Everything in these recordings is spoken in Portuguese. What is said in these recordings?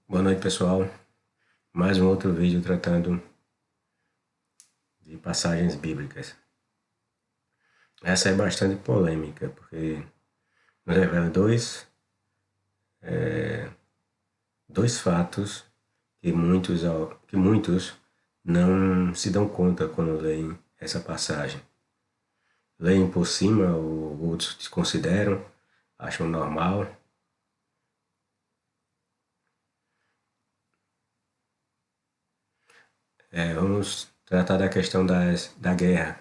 Boa noite, pessoal. Mais um outro vídeo tratando de passagens bíblicas. Essa é bastante polêmica, porque nos revela dois fatos que muitos não se dão conta quando leem essa passagem. Leem por cima, ou outros desconsideram, acham normal. Vamos tratar da questão da guerra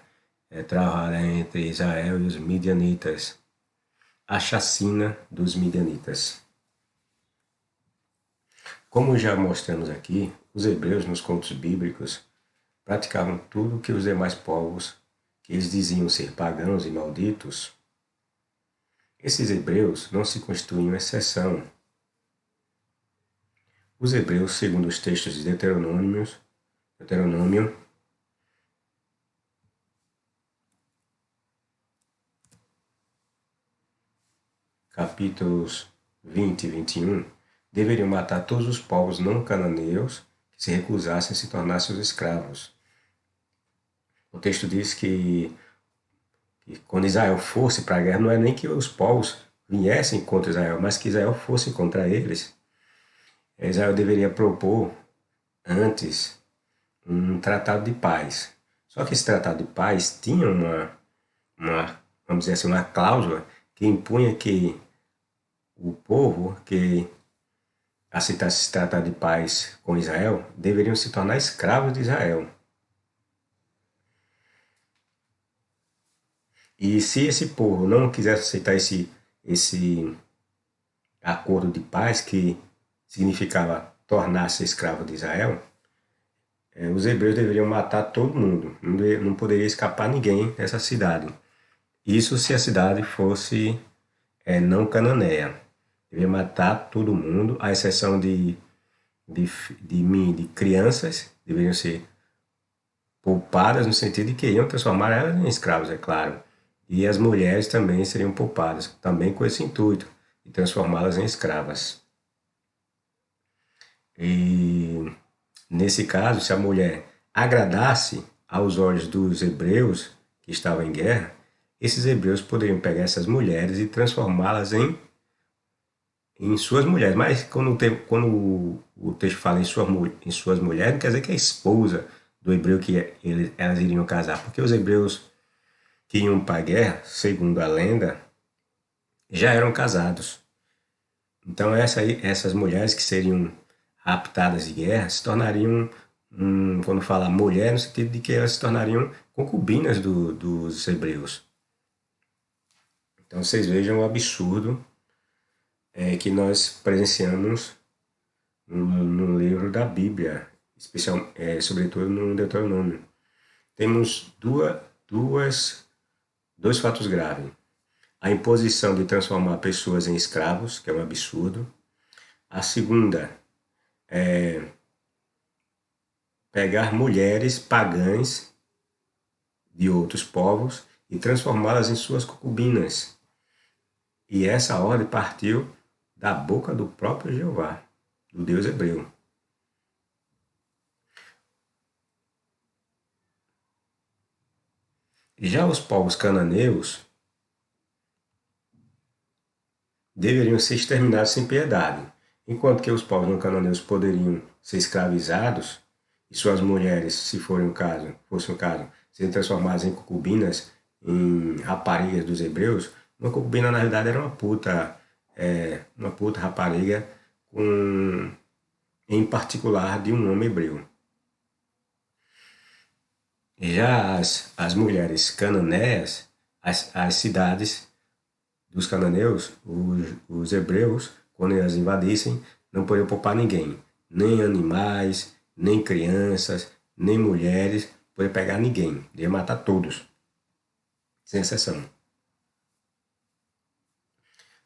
travada entre Israel e os midianitas. A chacina dos midianitas. Como já mostramos aqui, os hebreus nos contos bíblicos praticavam tudo o que os demais povos, que eles diziam ser pagãos e malditos. Esses hebreus não se constituíam exceção. Os hebreus, segundo os textos de Deuteronômio, capítulos 20 e 21, deveriam matar todos os povos não cananeus que se recusassem a se tornar seus escravos. O texto diz que quando Israel fosse para a guerra, não é nem que os povos viessem contra Israel, mas que Israel fosse contra eles. Israel deveria propor antes um tratado de paz. Só que esse tratado de paz tinha vamos dizer assim, uma cláusula que impunha que o povo que aceitasse esse tratado de paz com Israel deveriam se tornar escravos de Israel. E se esse povo não quisesse aceitar esse acordo de paz, que significava tornar-se escravo de Israel, os hebreus deveriam matar todo mundo, não poderia escapar ninguém dessa cidade. Isso se a cidade fosse não cananeia. Deveria matar todo mundo, à exceção de crianças, deveriam ser poupadas no sentido de que iam transformar elas em escravos, é claro. E as mulheres também seriam poupadas, também com esse intuito, de transformá-las em escravas. E nesse caso, se a mulher agradasse aos olhos dos hebreus que estavam em guerra, esses hebreus poderiam pegar essas mulheres e transformá-las em suas mulheres. Mas quando o texto fala em suas mulheres, não quer dizer que é a esposa do hebreu que elas iriam casar, porque os hebreus que iam para a guerra, segundo a lenda, já eram casados. Então essas mulheres que seriam raptadas de guerra se tornariam, quando fala mulher, no sentido de que elas se tornariam concubinas dos hebreus. Então vocês vejam o absurdo que nós presenciamos no livro da Bíblia, sobretudo no Deuteronômio. Temos dois fatos graves. A imposição de transformar pessoas em escravos, que é um absurdo. A segunda é pegar mulheres pagãs de outros povos e transformá-las em suas concubinas. E essa ordem partiu da boca do próprio Jeová, do Deus hebreu. Já os povos cananeus deveriam ser exterminados sem piedade, enquanto que os povos não cananeus poderiam ser escravizados e suas mulheres, se fosse o caso, serem transformadas em concubinas, em raparigas dos hebreus. Uma concubina, na verdade, era uma puta rapariga, em particular de um homem hebreu. Já as mulheres cananeias, as cidades dos cananeus, os hebreus, quando elas invadissem, não podiam poupar ninguém, nem animais, nem crianças, nem mulheres, não podia pegar ninguém, ia matar todos, sem exceção.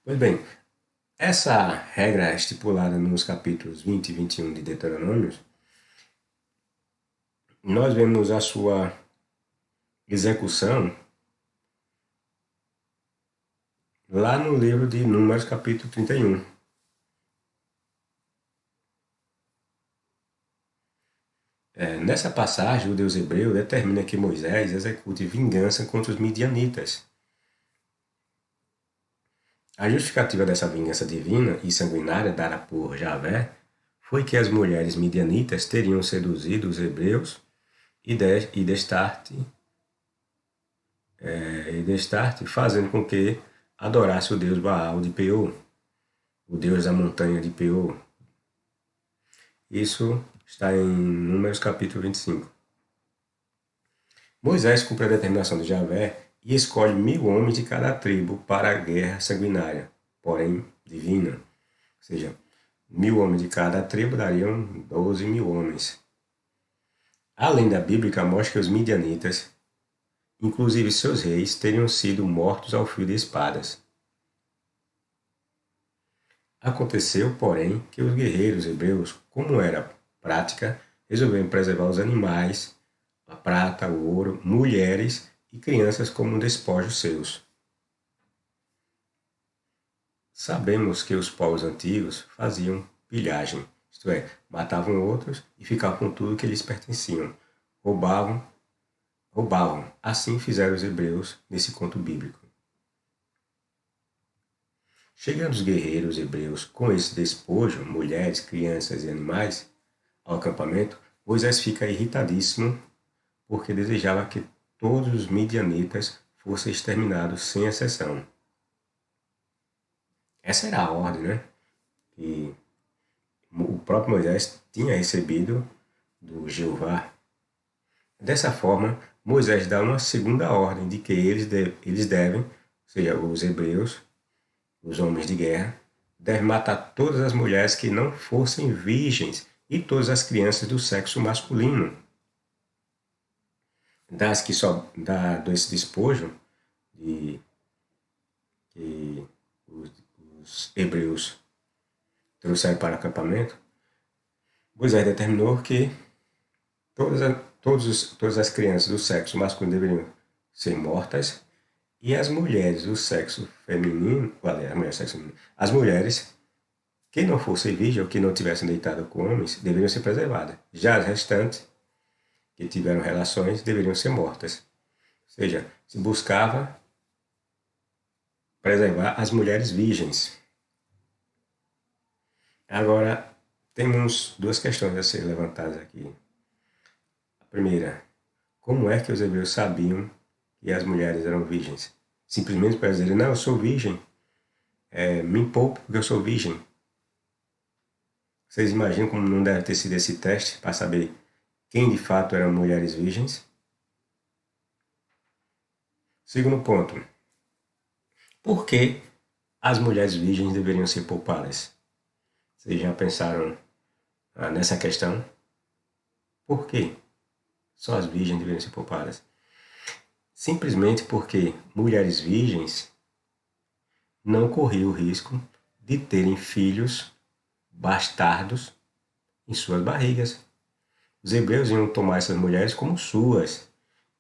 Pois bem, essa regra estipulada nos capítulos 20 e 21 de Deuteronômio, nós vemos a sua execução lá no livro de Números, capítulo 31. Nessa passagem, o Deus hebreu determina que Moisés execute vingança contra os midianitas. A justificativa dessa vingança divina e sanguinária dada por Javé foi que as mulheres midianitas teriam seduzido os hebreus e destarte fazendo com que adorasse o deus Baal de Peor, o deus da montanha de Peor. Isso está em Números capítulo 25. Moisés cumpre a determinação de Javé e escolhe 1000 homens de cada tribo para a guerra sanguinária, porém divina. Ou seja, 1000 homens de cada tribo dariam 12.000 homens. A lenda bíblica mostra que os midianitas, inclusive seus reis, teriam sido mortos ao fio de espadas. Aconteceu, porém, que os guerreiros hebreus, como era prática, resolveram preservar os animais, a prata, o ouro, mulheres e crianças como despojos seus. Sabemos que os povos antigos faziam pilhagem, isto é, matavam outros e ficavam com tudo que lhes pertenciam. Roubavam. Assim fizeram os hebreus nesse conto bíblico. Chegando os guerreiros hebreus com esse despojo, mulheres, crianças e animais, ao acampamento, Moisés fica irritadíssimo porque desejava que todos os midianitas fossem exterminados sem exceção. Essa era a ordem, né? Que o próprio Moisés tinha recebido do Jeová. Dessa forma, Moisés dá uma segunda ordem de que eles devem, ou seja, os hebreus, os homens de guerra, devem matar todas as mulheres que não fossem virgens e todas as crianças do sexo masculino. Desse despojo que os hebreus trouxeram para o acampamento, Moisés determinou que todas as crianças do sexo masculino deveriam ser mortas e as mulheres do sexo feminino, as mulheres que não fossem virgens ou que não tivessem deitado com homens deveriam ser preservadas. Já as restantes que tiveram relações deveriam ser mortas. Ou seja, se buscava preservar as mulheres virgens. Agora, temos duas questões a ser levantadas aqui. A primeira, como é que os hebreus sabiam que as mulheres eram virgens? Simplesmente para dizer, não, eu sou virgem, me poupe porque eu sou virgem. Vocês imaginam como não deve ter sido esse teste para saber quem de fato eram mulheres virgens? Segundo ponto, por que as mulheres virgens deveriam ser poupadas? Vocês já pensaram nessa questão? Por que só as virgens deveriam ser poupadas? Simplesmente porque mulheres virgens não corriam o risco de terem filhos bastardos em suas barrigas. Os hebreus iam tomar essas mulheres como suas.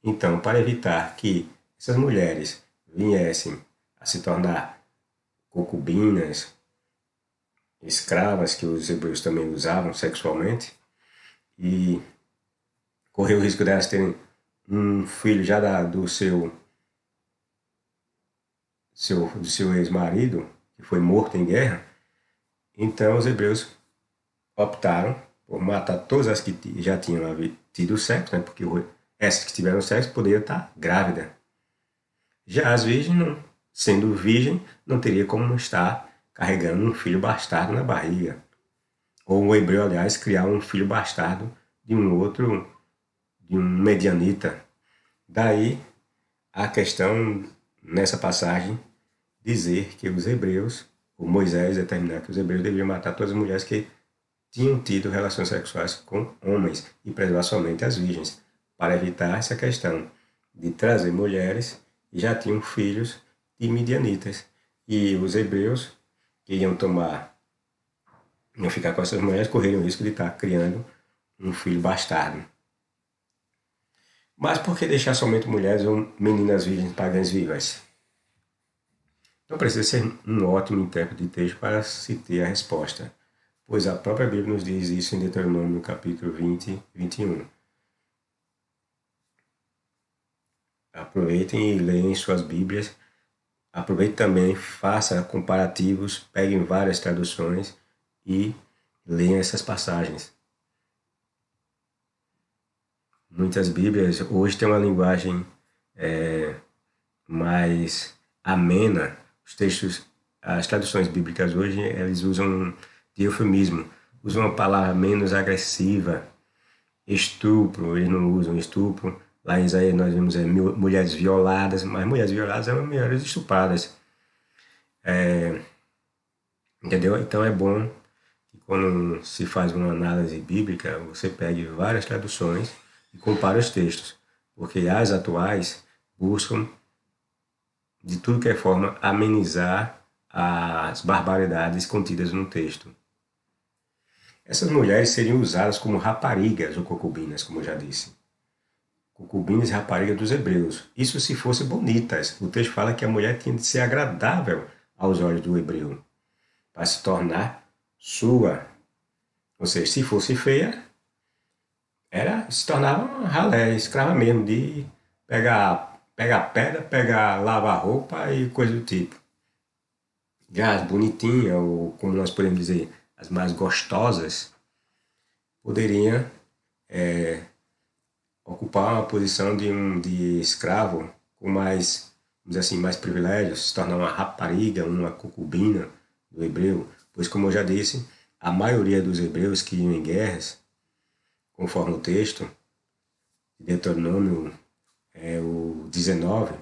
Então, para evitar que essas mulheres viessem a se tornar concubinas, escravas, que os hebreus também usavam sexualmente, e correr o risco delas terem um filho já do seu ex-marido, que foi morto em guerra, então os hebreus optaram por matar todas as que já tinham tido sexo, né? Porque essas que tiveram sexo poderiam estar grávidas. Já as virgens, sendo virgem, não teria como estar carregando um filho bastardo na barriga. Ou o hebreu, aliás, criar um filho bastardo de um medianita. Daí a questão, nessa passagem, dizer que os hebreus, o Moisés determinar que os hebreus deveriam matar todas as mulheres que tinham tido relações sexuais com homens e preservar somente as virgens, para evitar essa questão de trazer mulheres que já tinham filhos de midianitas. E os hebreus que iam ficar com essas mulheres, correriam o risco de estar criando um filho bastardo. Mas por que deixar somente mulheres ou meninas virgens pagãs vivas? Não precisa ser um ótimo intérprete de texto para se ter a resposta, pois a própria Bíblia nos diz isso em Deuteronômio capítulo 20, 21. aproveitem e leem suas Bíblias. Aproveite também, faça comparativos, peguem várias traduções e leiam essas passagens. Muitas Bíblias hoje têm uma linguagem mais amena. Os textos, as traduções bíblicas hoje, eles usam de eufemismo, usam uma palavra menos agressiva. Estupro, eles não usam estupro. Lá em Isaías nós vemos mulheres violadas, mas mulheres violadas são mulheres estupradas. Entendeu? Então é bom que quando se faz uma análise bíblica, você pegue várias traduções e compare os textos, porque as atuais buscam de tudo que é forma amenizar as barbaridades contidas no texto. Essas mulheres seriam usadas como raparigas ou concubinas, como eu já disse. Concubinas e raparigas dos hebreus. Isso se fossem bonitas. O texto fala que a mulher tinha de ser agradável aos olhos do hebreu, para se tornar sua. Ou seja, se fosse feia, se tornava uma ralé, escrava mesmo, de pegar pedra, lavar roupa e coisa do tipo. Já as bonitinhas, ou como nós podemos dizer, as mais gostosas, poderiam ocupar uma posição de escravo com mais, vamos dizer assim, mais privilégios, se tornar uma rapariga, uma concubina do hebreu, pois, como eu já disse, a maioria dos hebreus que iam em guerras, conforme o texto de Deuteronômio o 19,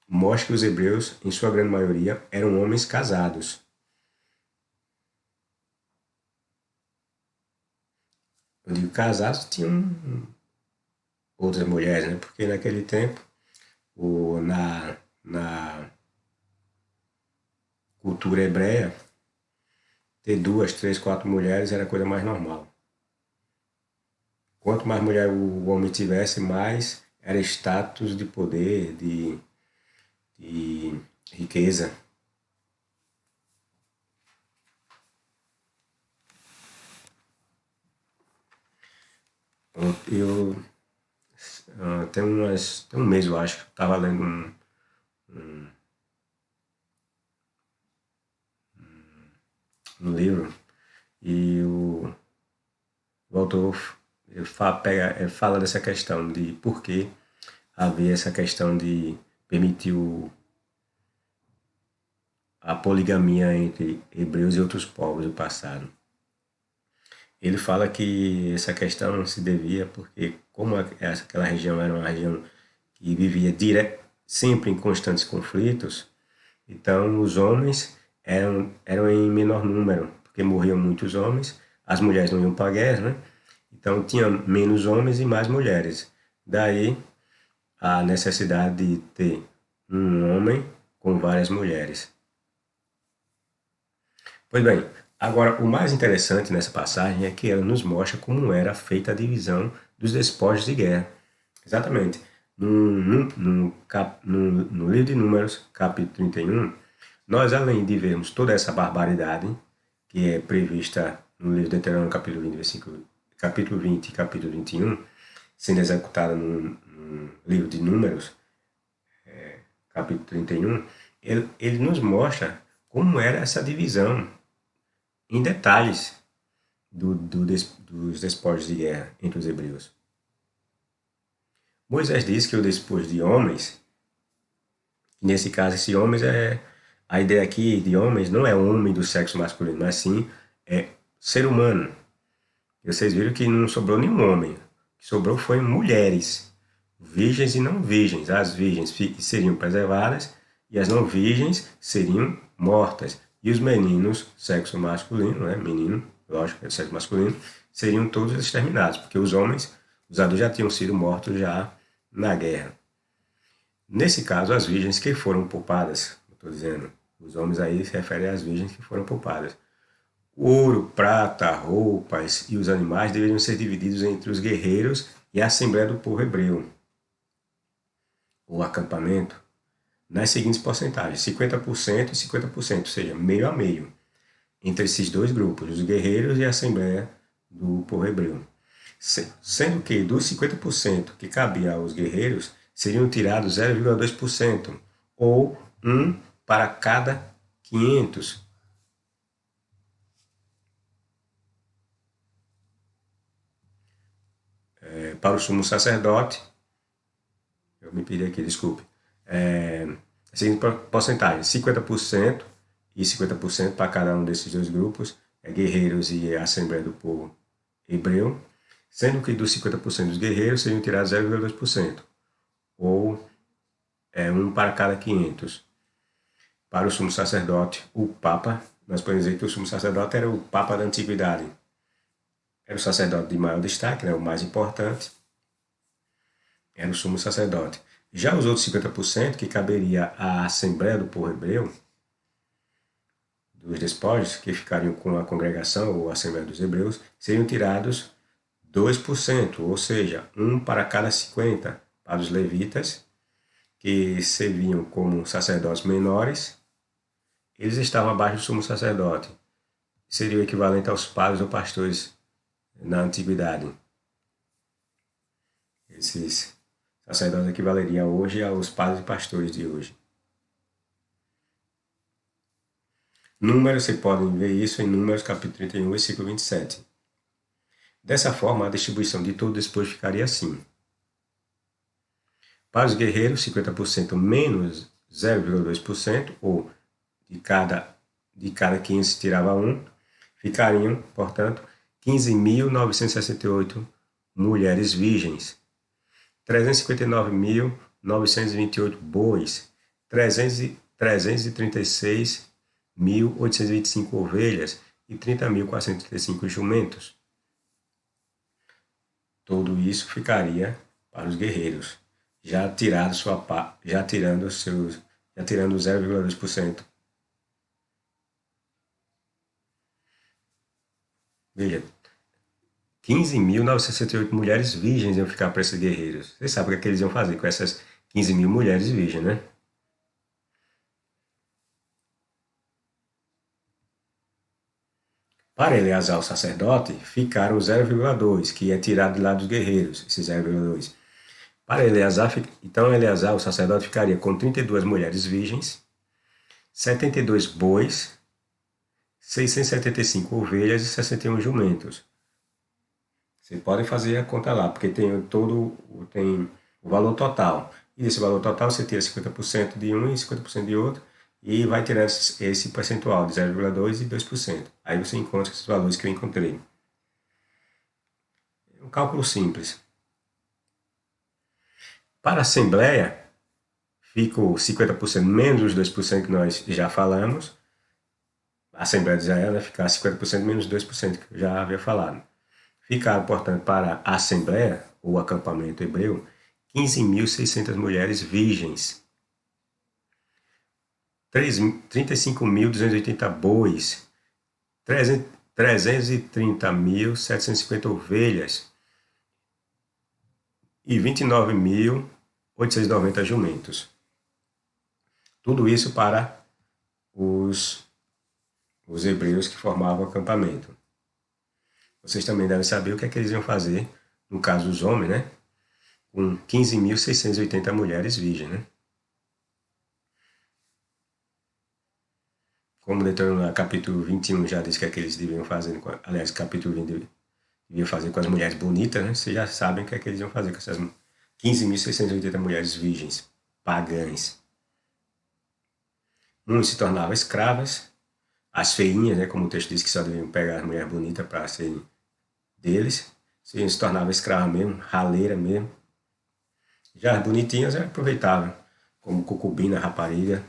mostra que os hebreus, em sua grande maioria, eram homens casados. Eu digo casados, tinham outras mulheres, né? Porque naquele tempo, na cultura hebreia, ter 2, 3, 4 mulheres era a coisa mais normal. Quanto mais mulher o homem tivesse, mais era status de poder, de riqueza. Eu tem um mês, eu acho, que estava lendo um livro e o autor fala dessa questão de por que havia essa questão de permitir a poligamia entre hebreus e outros povos do passado. Ele fala que essa questão se devia porque, como aquela região era uma região que vivia sempre em constantes conflitos, então os homens eram em menor número, porque morriam muitos homens, as mulheres não iam para a guerra, né? Então tinha menos homens e mais mulheres. Daí a necessidade de ter um homem com várias mulheres. Pois bem, agora o mais interessante nessa passagem é que ela nos mostra como era feita a divisão dos despojos de guerra. Exatamente. No livro de Números, capítulo 31, nós, além de vermos toda essa barbaridade que é prevista no livro de Deuteronômio, capítulo 20 e capítulo 21, sendo executada no livro de Números, capítulo 31, ele nos mostra como era essa divisão em detalhes dos despojos de guerra entre os hebreus. Moisés diz que o despojo de homens, nesse caso esse homens a ideia aqui de homens não é homem do sexo masculino, mas sim é ser humano. E vocês viram que não sobrou nenhum homem, o que sobrou foi mulheres, virgens e não virgens. As virgens seriam preservadas e as não virgens seriam mortas. E os meninos, sexo masculino, né? Menino, lógico, é sexo masculino, seriam todos exterminados, porque os homens, os adultos já tinham sido mortos já na guerra. Nesse caso, as virgens que foram poupadas, estou dizendo, os homens aí se referem às virgens que foram poupadas. O ouro, prata, roupas e os animais deveriam ser divididos entre os guerreiros e a Assembleia do Povo Hebreu, o acampamento, nas seguintes porcentagens, 50% e 50%, ou seja, meio a meio, entre esses dois grupos, os guerreiros e a Assembleia do Povo Hebreu. Sendo que dos 50% que cabia aos guerreiros, seriam tirados 0,2%, ou 1 para cada 500. Para o sumo sacerdote, eu me perdi aqui, desculpe, a seguinte porcentagem: 50% e 50% para cada um desses dois grupos, guerreiros e a Assembleia do Povo Hebreu, sendo que dos 50% dos guerreiros seriam tirados 0,2%, ou 1 para cada 500. Para o sumo sacerdote, o Papa, nós podemos dizer que o sumo sacerdote era o Papa da Antiguidade. Era o sacerdote de maior destaque, né, o mais importante, era o sumo sacerdote. Já os outros 50%, que caberia à Assembleia do Povo Hebreu, dos despojos, que ficariam com a congregação ou a Assembleia dos Hebreus, seriam tirados 2%, ou seja, 1 para cada 50 para os levitas, que serviam como sacerdotes menores. Eles estavam abaixo do sumo sacerdote. Seria o equivalente aos padres ou pastores na antiguidade. Esses sacerdotes equivaleriam hoje aos padres e pastores de hoje. Números, você pode ver isso em Números capítulo 31, versículo 27. Dessa forma, a distribuição de todo o despojo ficaria assim. Para os guerreiros, 50% menos 0,2%, ou de cada 500 se tirava 1, ficariam, portanto, 15.968 mulheres virgens, 359.928 bois, 336.825 ovelhas e 30.435 jumentos. Tudo isso ficaria para os guerreiros, já tirando 0,2%. Veja, 15.968 mulheres virgens iam ficar para esses guerreiros. Vocês sabem o que eles iam fazer com essas 15.000 mulheres virgens, né? Para Eleazar, o sacerdote, ficaram 0,2, que é tirado de lá dos guerreiros, esse 0,2. Para Eleazar, então Eleazar, o sacerdote, ficaria com 32 mulheres virgens, 72 bois, 675 ovelhas e 61 jumentos. Vocês podem fazer a conta lá, porque tem o valor total. E desse valor total você tira 50% de um e 50% de outro, e vai tirar esse percentual de 0,2% e 2%. Aí você encontra esses valores que eu encontrei. É um cálculo simples. Para a Assembleia, fica o 50% menos os 2% que nós já falamos. A Assembleia de Israel vai ficar 50% menos 2% que eu já havia falado. Ficaram, portanto, para a Assembleia, ou acampamento hebreu, 15.600 mulheres virgens, 35.280 bois, 330.750 ovelhas e 29.890 jumentos. Tudo isso para os hebreus que formavam o acampamento. Vocês também devem saber o que é que eles iam fazer, no caso os homens, né? Com 15.680 mulheres virgens, né? Como Deuteronômio capítulo 21 já diz que é que eles deviam fazer, aliás, capítulo 20 deviam fazer com as mulheres bonitas, né? Vocês já sabem o que é que eles iam fazer com essas 15.680 mulheres virgens, pagãs. Uns se tornavam escravas, as feinhas, né? Como o texto diz que só deviam pegar as mulheres bonitas para serem deles, se tornava escrava mesmo, raleira mesmo. Já as bonitinhas aproveitavam, como concubina, rapariga.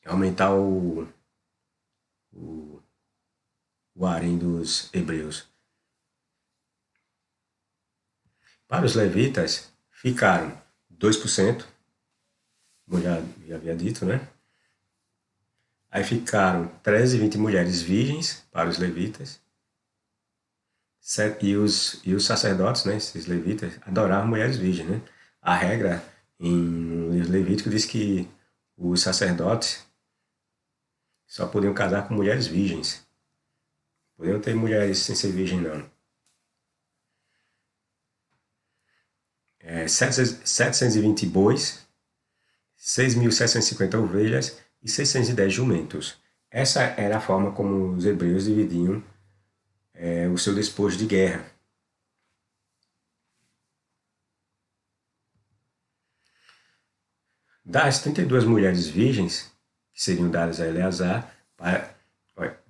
Aumentar o harém dos hebreus. Para os levitas, ficaram 2%, como já havia dito, né? Aí ficaram 13 e 20 mulheres virgens para os levitas. E os sacerdotes, né, esses levitas, adoravam mulheres virgens, né? A regra em Levítico diz que os sacerdotes só podiam casar com mulheres virgens. Podiam ter mulheres sem ser virgem, não. 720 bois, 6.750 ovelhas e 610 jumentos. Essa era a forma como os hebreus dividiam o seu despojo de guerra. Das 32 mulheres virgens, que seriam dadas a Eleazar,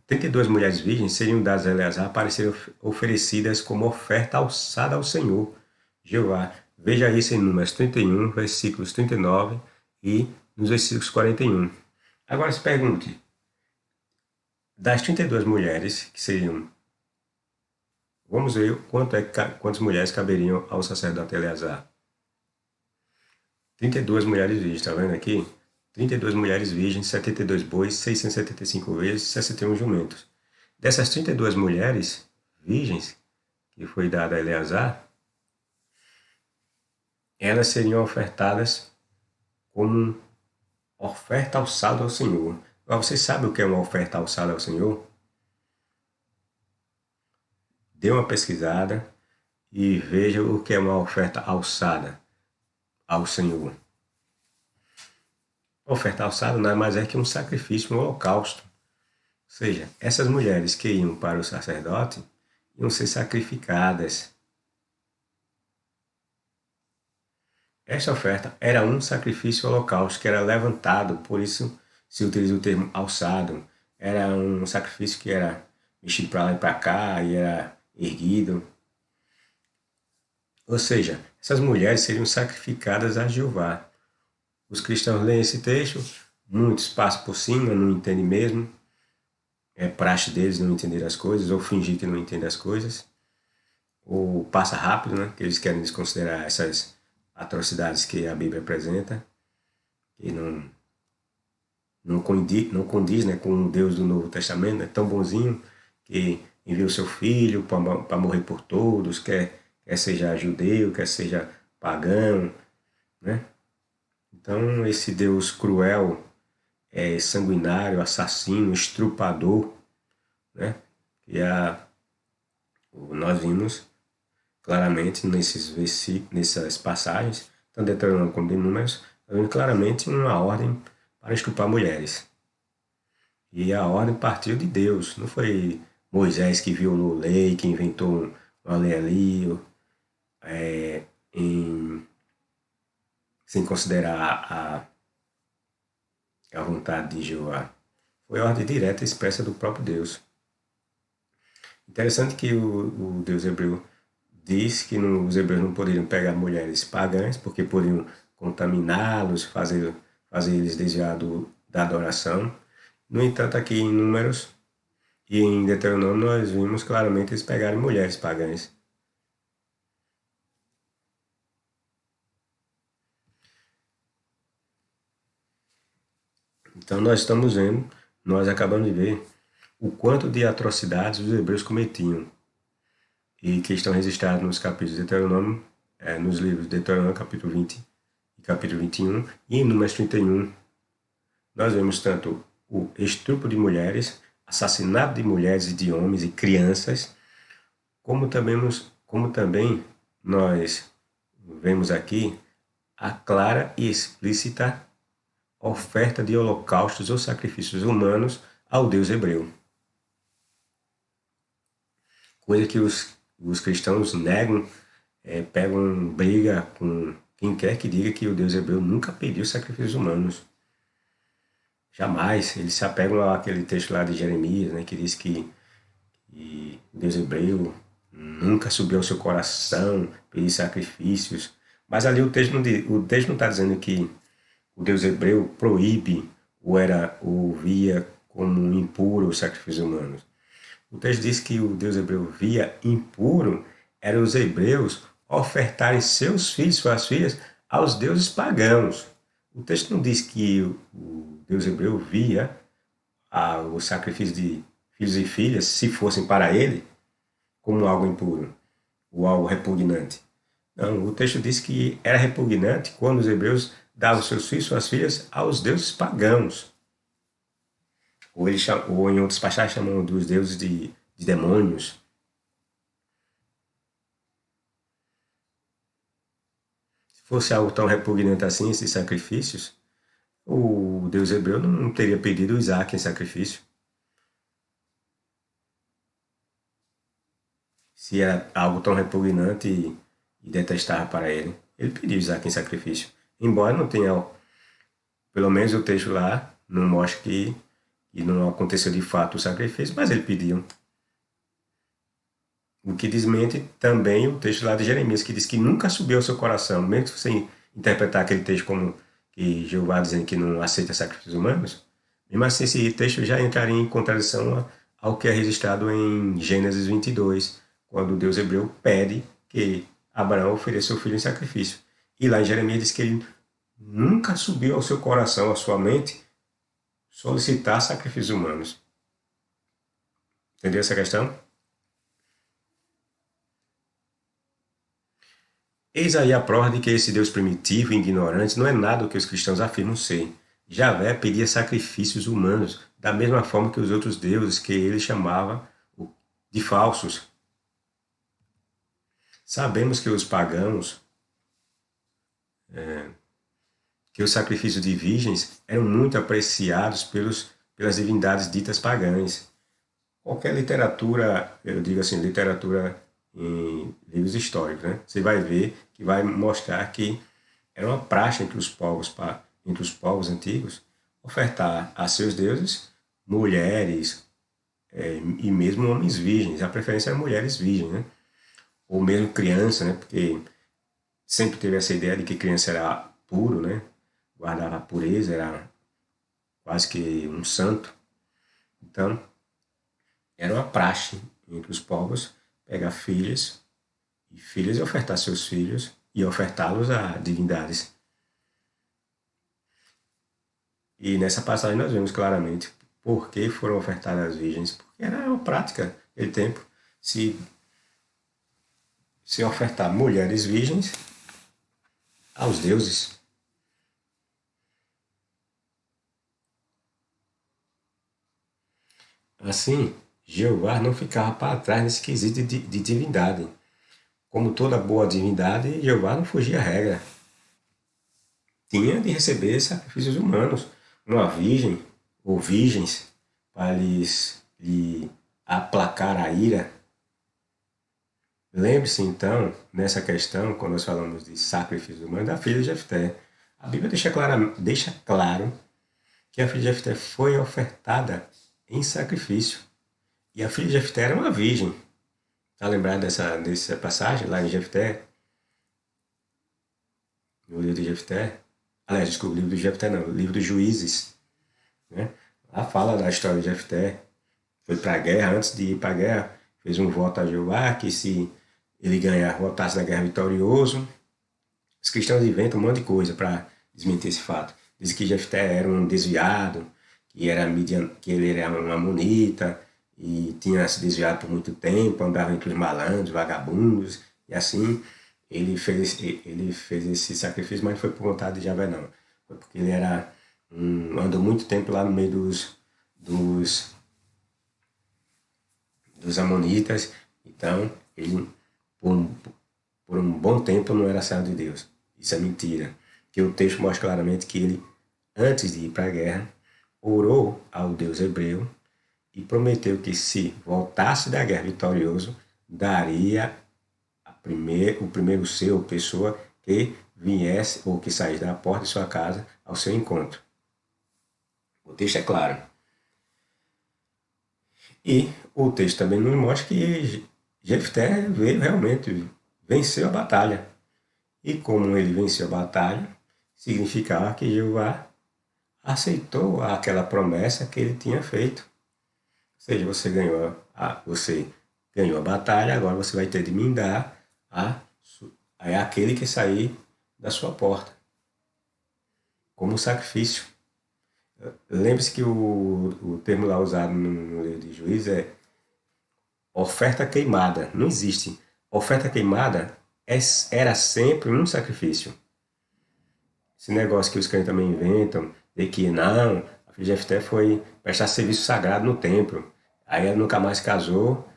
32 mulheres virgens seriam dadas a Eleazar para serem oferecidas como oferta alçada ao Senhor, Jeová. Veja isso em Números 31, versículos 39 e nos versículos 41. Agora se pergunte, das 32 mulheres, que seriam... Vamos ver quantas mulheres caberiam ao sacerdote Eleazar. 32 mulheres virgens, está vendo aqui? 32 mulheres virgens, 72 bois, 675 ovelhas e 61 jumentos. Dessas 32 mulheres virgens, que foi dada a Eleazar, elas seriam ofertadas como oferta alçada ao Senhor. Agora, você sabe o que é uma oferta alçada ao Senhor? Dê uma pesquisada e veja o que é uma oferta alçada ao Senhor. Oferta alçada nada mais é que um sacrifício, um holocausto. Ou seja, essas mulheres que iam para o sacerdote iam ser sacrificadas. Esta oferta era um sacrifício holocausto que era levantado, por isso se utiliza o termo alçado. Era um sacrifício que era mexido para lá e para cá e era erguido. Ou seja, essas mulheres seriam sacrificadas a Jeová. Os cristãos leem esse texto, muitos passam por cima, não entendem mesmo. É praxe deles não entender as coisas, ou fingir que não entendem as coisas. Ou passa rápido, né? Que eles querem desconsiderar essas atrocidades que a Bíblia apresenta. E não condiz, né, com o Deus do Novo Testamento, é tão bonzinho que enviou seu filho para morrer por todos, quer seja judeu, quer seja pagão, né? Então esse Deus cruel, sanguinário, assassino, estrupador, né? Que nós vimos claramente nessas passagens, tanto de Deuteronômio como de Números, nós vimos claramente uma ordem para estuprar mulheres. E a ordem partiu de Deus, não foi Moisés que violou a lei, que inventou uma lei ali, sem considerar a vontade de Jeová. Foi a ordem direta expressa do próprio Deus. Interessante que o Deus hebreu diz que os hebreus não poderiam pegar mulheres pagãs, porque poderiam contaminá-los, fazer eles desviar da adoração. No entanto, aqui em Números e em Deuteronômio nós vimos claramente eles pegarem mulheres pagãs. Então nós acabamos de ver o quanto de atrocidades os hebreus cometiam e que estão registrados nos capítulos de Deuteronômio, nos livros de Deuteronômio capítulo 20 e capítulo 21 e em Números 31. Nós vemos tanto o estupro de mulheres, assassinato de mulheres e de homens e crianças, como também nós vemos aqui a clara e explícita oferta de holocaustos ou sacrifícios humanos ao Deus hebreu. Coisa que os cristãos negam, pegam briga com quem quer que diga que o Deus hebreu nunca pediu sacrifícios humanos. Jamais. Eles se apegam àquele texto lá de Jeremias, né, que diz que o Deus hebreu nunca subiu ao seu coração pedir sacrifícios. Mas ali o texto não está dizendo que o Deus hebreu proíbe ou via como impuro os sacrifícios humanos. O texto diz que o Deus hebreu via impuro eram os hebreus ofertarem seus filhos, suas filhas, aos deuses pagãos. O texto não diz que o Deus hebreu via o sacrifício de filhos e filhas, se fossem para ele, como algo impuro ou algo repugnante. Não, o texto diz que era repugnante quando os hebreus davam seus filhos, suas filhas, aos deuses pagãos. Ou em outras passagens chamam dos deuses de demônios. fosse algo tão repugnante assim, esses sacrifícios, o Deus hebreu não teria pedido Isaac em sacrifício. Se era algo tão repugnante e detestável para ele, ele pediu Isaac em sacrifício. Embora não tenha, pelo menos o texto lá não mostre que não aconteceu de fato o sacrifício, mas ele pediu. O que desmente também o texto lá de Jeremias, que diz que nunca subiu ao seu coração, mesmo que você interpretar aquele texto como que Jeová dizendo que não aceita sacrifícios humanos, mesmo assim esse texto já entraria em contradição ao que é registrado em Gênesis 22, quando o Deus hebreu pede que Abraão ofereça o filho em sacrifício. E lá em Jeremias diz que ele nunca subiu ao seu coração, à sua mente, solicitar sacrifícios humanos. Entendeu essa questão? Eis aí a prova de que esse Deus primitivo e ignorante não é nada o que os cristãos afirmam ser. Javé pedia sacrifícios humanos, da mesma forma que os outros deuses que ele chamava de falsos. Sabemos que os pagãos, que os sacrifícios de virgens eram muito apreciados pelas divindades ditas pagãs. Qualquer literatura, eu digo assim, literatura em livros históricos, né? Você vai ver que vai mostrar que era uma praxe entre os povos antigos ofertar a seus deuses mulheres e mesmo homens virgens. A preferência era mulheres virgens, né? Ou mesmo criança, né? Porque sempre teve essa ideia de que criança era puro, né? Guardava a pureza, era quase que um santo. Então, era uma praxe entre os povos pegar filhas e filhas e ofertar seus filhos e ofertá-los a divindades. E nessa passagem nós vemos claramente por que foram ofertadas as virgens, porque era uma prática naquele tempo. Se ofertar mulheres virgens aos deuses. Assim, Jeová não ficava para trás nesse quesito de divindade. Como toda boa divindade, Jeová não fugia à regra. Tinha de receber sacrifícios humanos, uma virgem ou virgens, para lhe aplacar a ira. Lembre-se então, nessa questão, quando nós falamos de sacrifício humano, da filha de Jefté. A Bíblia deixa claro que a filha de Jefté foi ofertada em sacrifício. E a filha de Jefté era uma virgem. Está lembrado dessa passagem lá em Jefté? No livro de Jefté? Aliás, desculpa, o livro de Jefté não, o livro dos Juízes. Né? Lá fala da história de Jefté. Foi para a guerra, antes de ir para a guerra, fez um voto a Jeová que se ele ganhar, voltasse da guerra vitorioso. Os cristãos inventam um monte de coisa para desmentir esse fato. Dizem que Jefté era um desviado, que ele era uma amonita, e tinha se desviado por muito tempo, andava entre os malandros, vagabundos, e assim ele fez esse sacrifício, mas não foi por vontade de Javé, não. Foi porque ele andou muito tempo lá no meio dos, dos amonitas, então ele, por um bom tempo, não era servo de Deus. Isso é mentira, que o texto mostra claramente que ele, antes de ir para a guerra, orou ao Deus hebreu e prometeu que se voltasse da guerra vitorioso, daria o primeiro ser ou pessoa que viesse ou que saísse da porta de sua casa ao seu encontro. O texto é claro. E o texto também nos mostra que Jefté veio realmente, venceu a batalha. E como ele venceu a batalha, significava que Jeová aceitou aquela promessa que ele tinha feito. Ou seja, você ganhou a batalha, agora você vai ter de me dar aquele que sair da sua porta, como sacrifício. Lembre-se que o termo lá usado no livro de Juízes é oferta queimada. Não existe. Oferta queimada era sempre um sacrifício. Esse negócio que os crentes também inventam, de que não, a filha de Jefté foi prestar serviço sagrado no templo. Aí ela nunca mais casou,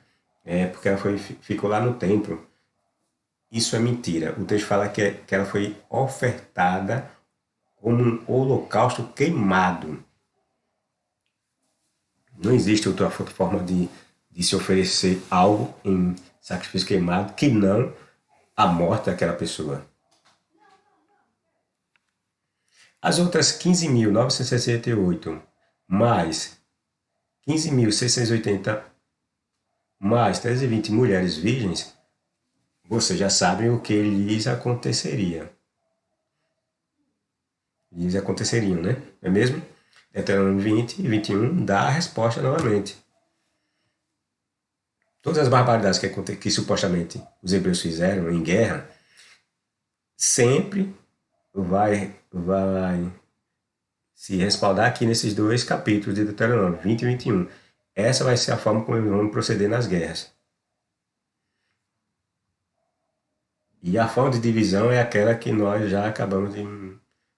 porque ela ficou lá no templo. Isso é mentira. O texto fala que ela foi ofertada como um holocausto queimado. Não existe outra forma de se oferecer algo em sacrifício queimado que não a morte daquela pessoa. As outras 15.968 mais 15.680 mais 320 mulheres virgens, você já sabe o que lhes aconteceria. Lhes aconteceriam, né? Não é mesmo? Deuteronômio 20 e 21 dá a resposta novamente. Todas as barbaridades que supostamente os hebreus fizeram em guerra, sempre vai se respaldar aqui nesses dois capítulos de Deuteronômio, 20 e 21. Essa vai ser a forma como eles vão proceder nas guerras. E a forma de divisão é aquela que nós já acabamos de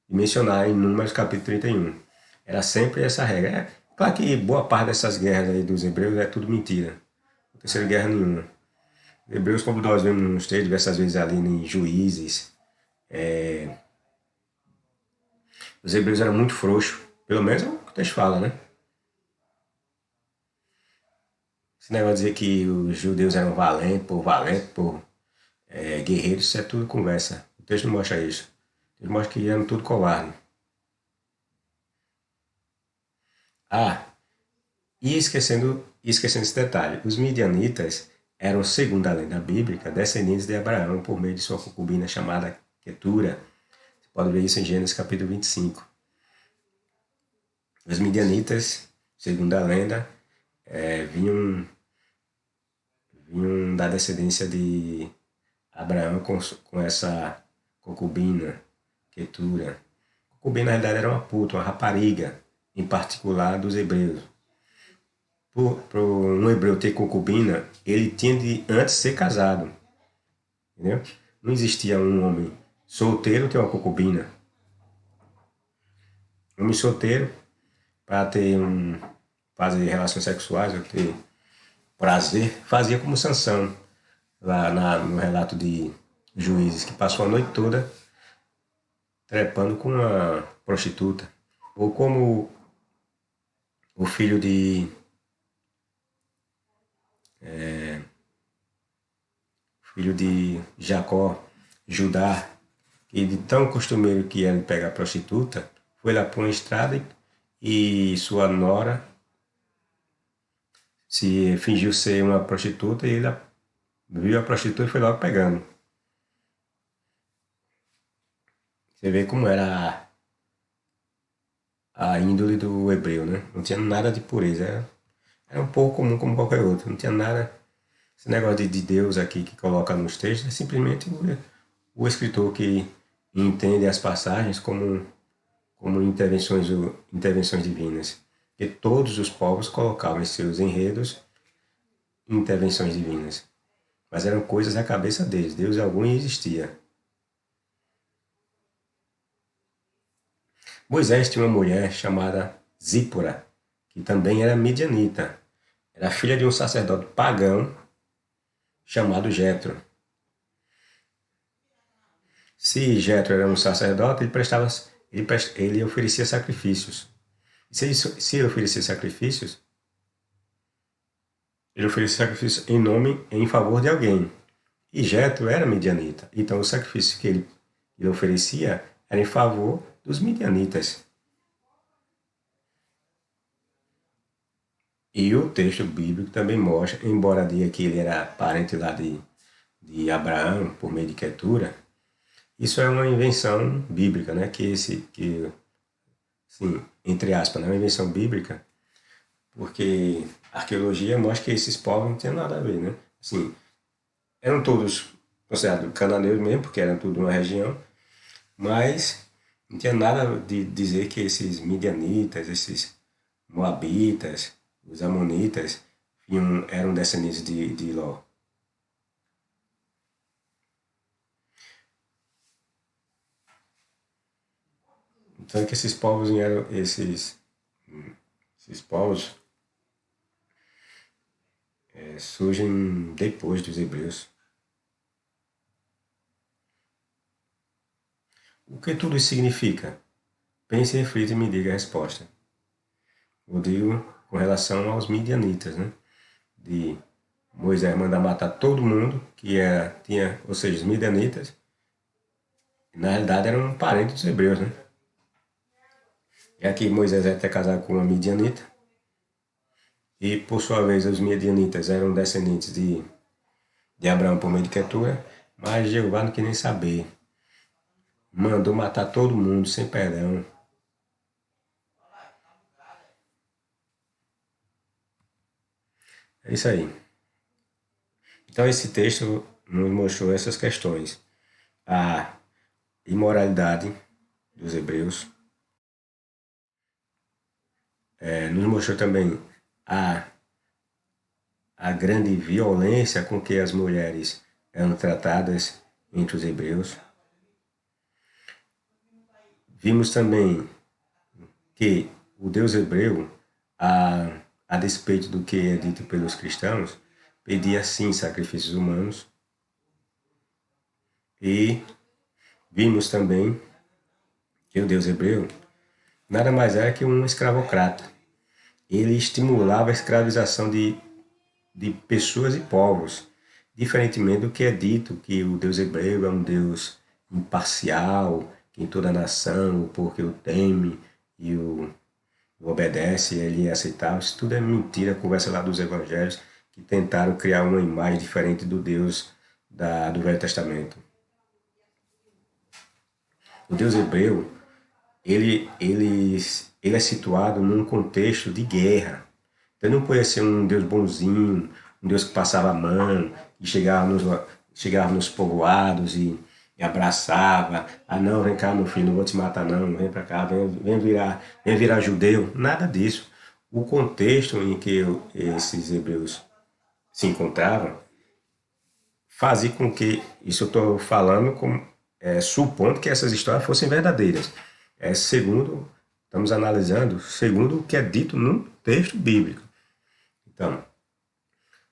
mencionar em Números capítulo 31. Era sempre essa regra. É claro que boa parte dessas guerras aí dos hebreus é tudo mentira. Não aconteceu guerra nenhuma. Os hebreus, como nós vemos nos textos, diversas vezes ali em Juízes, os hebreus eram muito frouxos. Pelo menos é o que o texto fala, né? Esse negócio de dizer que os judeus eram valentes, guerreiros, isso é tudo conversa. O texto não mostra isso. O texto mostra que eram tudo covarde. Ah, e esquecendo esse detalhe, os midianitas eram, segundo a lenda bíblica, descendentes de Abraão por meio de sua concubina chamada Quetura. Você pode ver isso em Gênesis capítulo 25. Os midianitas, segundo a lenda, vinham da descendência de Abraão com essa concubina, Quetura. Concubina, na realidade, era uma puta, uma rapariga, em particular dos hebreus. Para um hebreu ter concubina, ele tinha de antes ser casado. Entendeu? Não existia um homem solteiro ter uma concubina. Um homem solteiro, para fazer relações sexuais, ou ter prazer, fazia como Sansão, lá no relato de Juízes, que passou a noite toda trepando com uma prostituta. Ou como o filho de Jacó, Judá, que de tão costumeiro que era de pegar prostituta, foi lá para uma estrada e sua nora se fingiu ser uma prostituta e ele viu a prostituta e foi logo pegando. Você vê como era a índole do hebreu, né? Não tinha nada de pureza, era um pouco comum como qualquer outro, não tinha nada. Esse negócio de Deus aqui que coloca nos textos é simplesmente o escritor que entende as passagens como intervenções divinas. Que todos os povos colocavam em seus enredos intervenções divinas. Mas eram coisas da cabeça deles. Deus algum existia. Moisés tinha uma mulher chamada Zípora, que também era midianita. Era filha de um sacerdote pagão chamado Jetro. Se Jetro era um sacerdote, ele oferecia sacrifícios. Se ele oferecia sacrifícios, ele oferecia sacrifícios em favor de alguém. E Jetro era midianita. Então o sacrifício que ele oferecia era em favor dos midianitas. E o texto bíblico também mostra, embora diga que ele era parente lá de Abraão, por meio de Quetura, isso é uma invenção bíblica, né? Sim, entre aspas, não é uma invenção bíblica, porque a arqueologia mostra que esses povos não tinham nada a ver, né? Assim, eram todos considerados cananeus mesmo, porque eram tudo uma região, mas não tinha nada de dizer que esses midianitas, esses moabitas, os amonitas, eram descendentes de Ló. Então é que esses povos surgem depois dos hebreus. O que tudo isso significa? Pense, reflita e me diga a resposta. Eu digo com relação aos midianitas, né? De Moisés mandar matar todo mundo tinha, ou seja, os midianitas, na realidade eram parentes dos hebreus, né? E aqui Moisés é até casado com uma midianita, e por sua vez os midianitas eram descendentes de Abraão por meio de Quetura, mas Jeová não quis nem saber. Mandou matar todo mundo sem perdão. É isso aí. Então esse texto nos mostrou essas questões. A imoralidade dos hebreus. Nos mostrou também a grande violência com que as mulheres eram tratadas entre os hebreus. Vimos também que o Deus hebreu, a despeito do que é dito pelos cristãos, pedia sim sacrifícios humanos. E vimos também que o Deus hebreu nada mais era que um escravocrata. Ele estimulava a escravização de pessoas e povos, diferentemente do que é dito que o Deus hebreu é um Deus imparcial, que em toda a nação o povo que o teme e o obedece, ele é aceitável. Isso tudo é mentira, conversa lá dos evangelhos que tentaram criar uma imagem diferente do Deus do Velho Testamento. O Deus hebreu, ele é situado num contexto de guerra. Então não podia ser um Deus bonzinho, um Deus que passava a mão e chegava nos povoados e abraçava. Ah não, vem cá meu filho, não vou te matar não, vem para cá, vem virar judeu. Nada disso. O contexto em que esses hebreus se encontravam fazia com que, isso eu estou falando supondo que essas histórias fossem verdadeiras. Estamos analisando segundo o que é dito num texto bíblico. Então,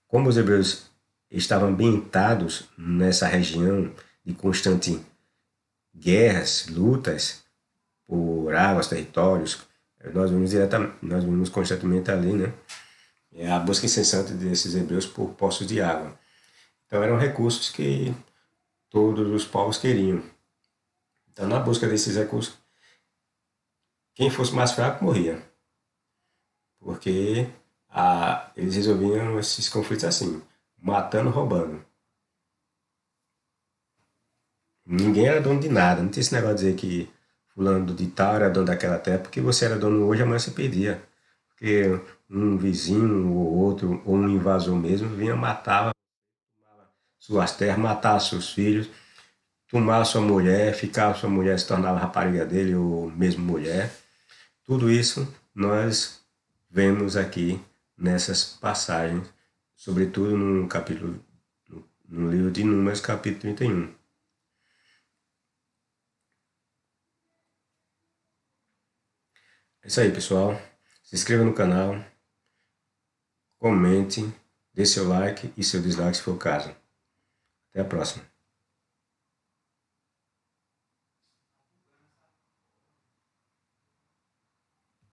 como os hebreus estavam ambientados nessa região de constante guerras, lutas por águas, territórios, nós vimos constantemente ali, né? A busca incessante desses hebreus por poços de água. Então eram recursos que todos os povos queriam. Então na busca desses recursos, quem fosse mais fraco morria. Porque eles resolviam esses conflitos assim, matando, roubando. Ninguém era dono de nada, não tinha esse negócio de dizer que fulano de tal era dono daquela terra, porque você era dono hoje, amanhã você perdia. Porque um vizinho ou outro, ou um invasor mesmo, vinha, matava suas terras, matava seus filhos, tomava sua mulher, sua mulher se tornava rapariga dele ou mesmo mulher. Tudo isso nós vemos aqui nessas passagens, sobretudo no livro de Números, capítulo 31. É isso aí, pessoal. Se inscreva no canal, comente, dê seu like e seu dislike se for o caso. Até a próxima.